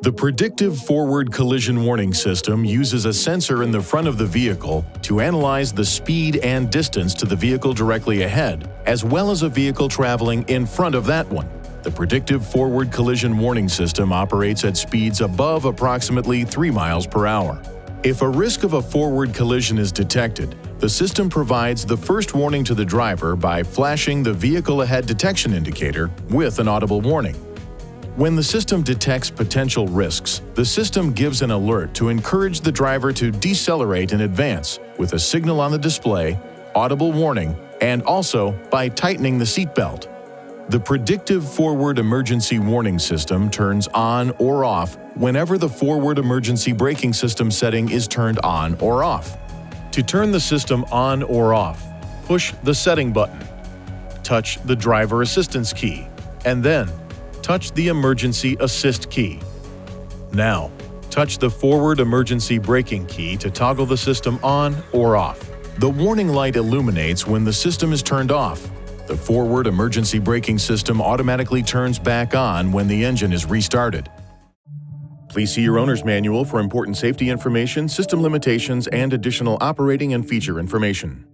The Predictive Forward Collision Warning system uses a sensor in the front of the vehicle to analyze the speed and distance to the vehicle directly ahead, as well as a vehicle traveling in front of that one. The Predictive Forward Collision Warning system operates at speeds above approximately 3 miles per hour. If a risk of a forward collision is detected, the system provides the first warning to the driver by flashing the vehicle ahead detection indicator with an audible warning. When the system detects potential risks, the system gives an alert to encourage the driver to decelerate in advance with a signal on the display, audible warning, and also by tightening the seatbelt. The Predictive Forward Emergency Warning System turns on or off whenever the forward emergency braking system setting is turned on or off. To turn the system on or off, push the setting button, touch the driver assistance key, and then touch the emergency assist key. Now, touch the forward emergency braking key to toggle the system on or off. The warning light illuminates when the system is turned off. The forward emergency braking system automatically turns back on when the engine is restarted. Please see your owner's manual for important safety information, system limitations, and additional operating and feature information.